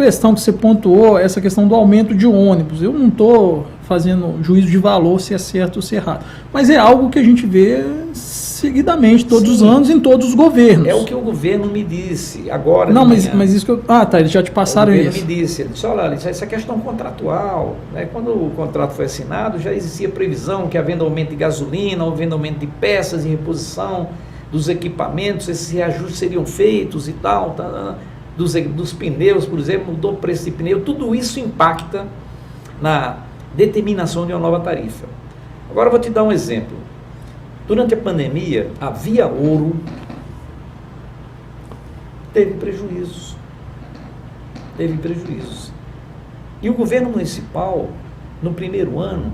questão que você pontuou, essa questão do aumento de ônibus. Eu não estou fazendo juízo de valor se é certo ou se é errado, mas é algo que a gente vê seguidamente, todos os anos, em todos os governos. É o que o governo me disse agora. Não, mas isso que eu... Ah, tá, eles já te passaram isso. O governo me disse, ele disse, olha, isso é questão contratual, né? Quando o contrato foi assinado, já existia previsão que havendo aumento de gasolina, havendo aumento de peças e reposição dos equipamentos, esses reajustes seriam feitos e tal, dos pneus, por exemplo, mudou o preço de pneu, tudo isso impacta na determinação de uma nova tarifa. Agora eu vou te dar um exemplo. Durante a pandemia, a Via Ouro teve prejuízos. E o governo municipal, no primeiro ano,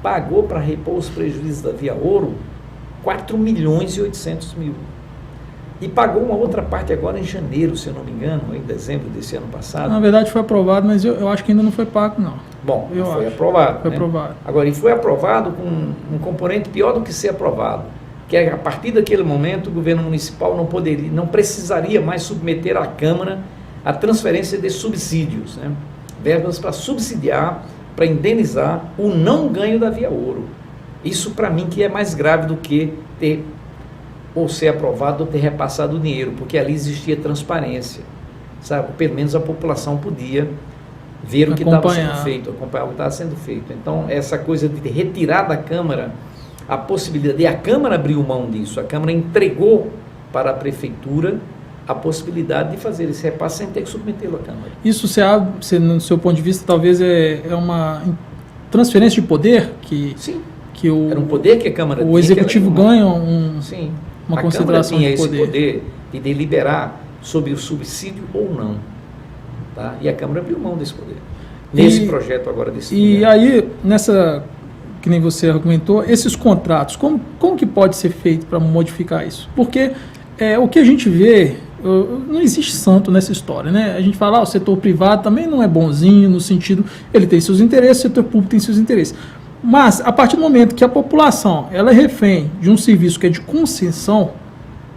pagou para repor os prejuízos da Via Ouro 4.800.000. E pagou uma outra parte agora em janeiro, se eu não me engano, ou em dezembro desse ano passado. Na verdade foi aprovado, mas eu acho que ainda não foi pago, não. Bom, foi aprovado. Foi aprovado. Agora, e foi aprovado com um componente pior do que ser aprovado, que é a partir daquele momento o governo municipal não precisaria mais submeter à Câmara a transferência de subsídios, né? Verbas para subsidiar, para indenizar o não ganho da Via Ouro. Isso para mim que é mais grave do que ter ou ser aprovado ou ter repassado o dinheiro, porque ali existia transparência, sabe? Pelo menos a população podia ver o que estava sendo feito, acompanhar o que estava sendo feito. Então, essa coisa de retirar da Câmara a possibilidade, e a Câmara abriu mão disso, a Câmara entregou para a Prefeitura a possibilidade de fazer esse repasse sem ter que submetê-lo à Câmara. Isso, você, no seu ponto de vista, talvez é uma transferência de poder? Sim, que era um poder que a Câmara tinha. O Executivo ganha uma a concentração Câmara tinha de poder. esse poder de deliberar sobre o subsídio ou não. Tá? E a Câmara abriu mão desse poder. Nesse projeto agora desse E aí, que nem você argumentou, esses contratos, como que pode ser feito para modificar isso? Porque o que a gente vê, não existe santo nessa história, né? A gente fala, o setor privado também não é bonzinho, no sentido, ele tem seus interesses, o setor público tem seus interesses. Mas, a partir do momento que a população ela é refém de um serviço que é de concessão,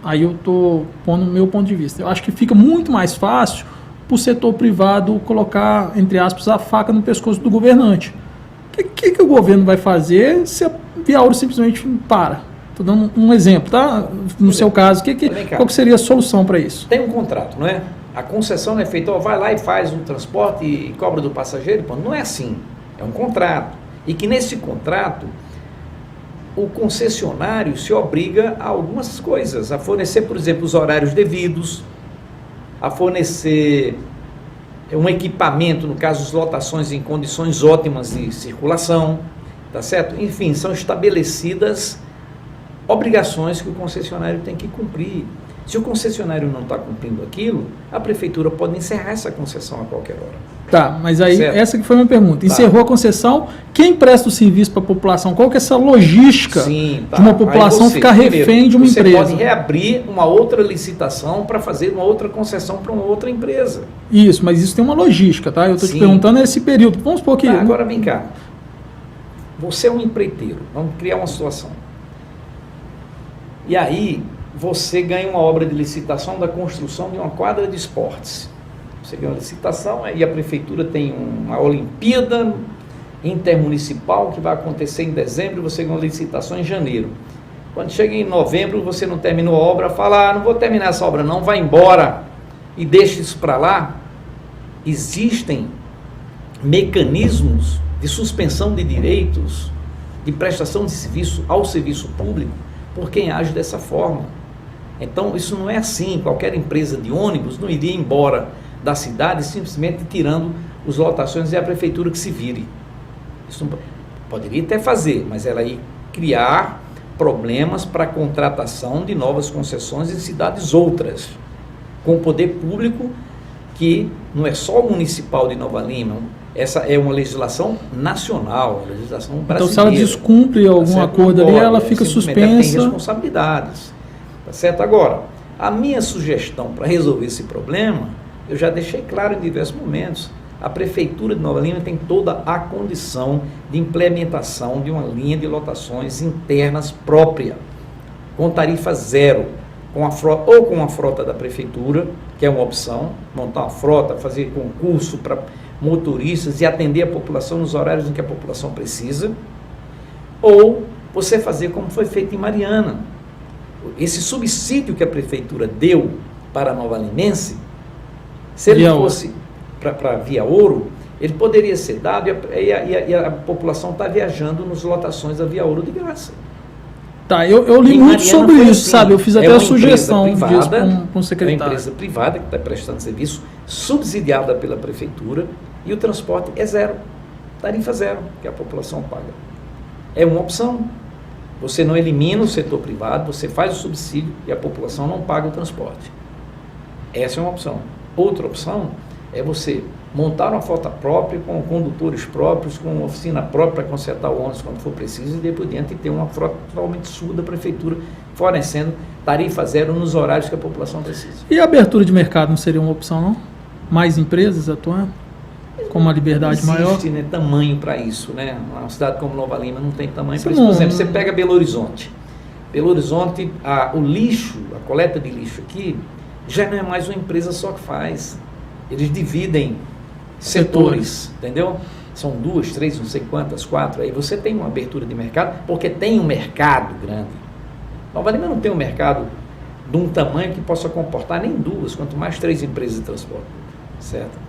aí eu estou pondo o meu ponto de vista. Eu acho que fica muito mais fácil para o setor privado colocar, entre aspas, a faca no pescoço do governante. O que o governo vai fazer se a Via Ouro simplesmente para? Estou dando um exemplo, tá? No seu caso, qual que seria a solução para isso? Tem um contrato, não é? A concessão não é feita, vai lá e faz um transporte e cobra do passageiro. Não é assim. É um contrato. E que nesse contrato, o concessionário se obriga a algumas coisas, a fornecer, por exemplo, os horários devidos, a fornecer um equipamento, no caso, as lotações em condições ótimas de circulação, tá certo? Enfim, são estabelecidas obrigações que o concessionário tem que cumprir. Se o concessionário não está cumprindo aquilo, a prefeitura pode encerrar essa concessão a qualquer hora. Tá, mas aí essa que foi a minha pergunta. Encerrou a concessão, quem presta o serviço para a população? Qual que é essa logística de uma população ficar refém de uma empresa? Você pode reabrir uma outra licitação para fazer uma outra concessão para uma outra empresa. Isso, mas isso tem uma logística, tá? Eu estou te perguntando esse período. Vamos supor que... Agora vem cá. Você é um empreiteiro. Vamos criar uma situação. E aí, você ganha uma obra de licitação da construção de uma quadra de esportes. Você ganha uma licitação e a prefeitura tem uma Olimpíada intermunicipal que vai acontecer em dezembro e você ganha uma licitação em janeiro. Quando chega em novembro, você não terminou a obra, fala, não vou terminar essa obra não, vai embora e deixa isso para lá. Existem mecanismos de suspensão de direitos, de prestação de serviço ao serviço público por quem age dessa forma. Então, isso não é assim. Qualquer empresa de ônibus não iria embora da cidade simplesmente tirando as lotações e a prefeitura que se vire. Isso não, poderia até fazer, mas ela ia criar problemas para a contratação de novas concessões em cidades outras, com o poder público que não é só municipal de Nova Lima, essa é uma legislação nacional, uma legislação brasileira. Então, se ela descumpre algum acordo ali, ela fica suspensa. Ela tem responsabilidades. Tá certo? Agora, a minha sugestão para resolver esse problema, eu já deixei claro em diversos momentos, a Prefeitura de Nova Lima tem toda a condição de implementação de uma linha de lotações internas própria, com tarifa zero, com a frota, ou com a frota da prefeitura, que é uma opção, montar uma frota, fazer concurso para motoristas e atender a população nos horários em que a população precisa, ou você fazer como foi feito em Mariana. Esse subsídio que a prefeitura deu para a Nova Linense, se ele fosse para Via Ouro, ele poderia ser dado e a população está viajando nas lotações da Via Ouro de graça. Tá, eu li muito sobre isso, assim, sabe? Eu fiz até a sugestão privada, com o secretário. É uma empresa privada que está prestando serviço, subsidiada pela prefeitura, e o transporte é zero, tarifa zero, que a população paga. É uma opção. Você não elimina o setor privado, você faz o subsídio e a população não paga o transporte. Essa é uma opção. Outra opção é você montar uma frota própria, com condutores próprios, com uma oficina própria para consertar o ônibus quando for preciso, e daí por diante ter uma frota totalmente sua da prefeitura, fornecendo tarifa zero nos horários que a população precisa. E a abertura de mercado não seria uma opção, não? Mais empresas atuando? Com uma liberdade maior? Existe, né, tamanho para isso, né? Uma cidade como Nova Lima não tem tamanho para isso. Por exemplo, você pega Belo Horizonte. Belo Horizonte, o lixo, a coleta de lixo aqui, já não é mais uma empresa só que faz. Eles dividem setores, entendeu? São 2, 3, não sei quantas, 4. Aí você tem uma abertura de mercado, porque tem um mercado grande. Nova Lima não tem um mercado de um tamanho que possa comportar nem 2, quanto mais 3 empresas de transporte, certo?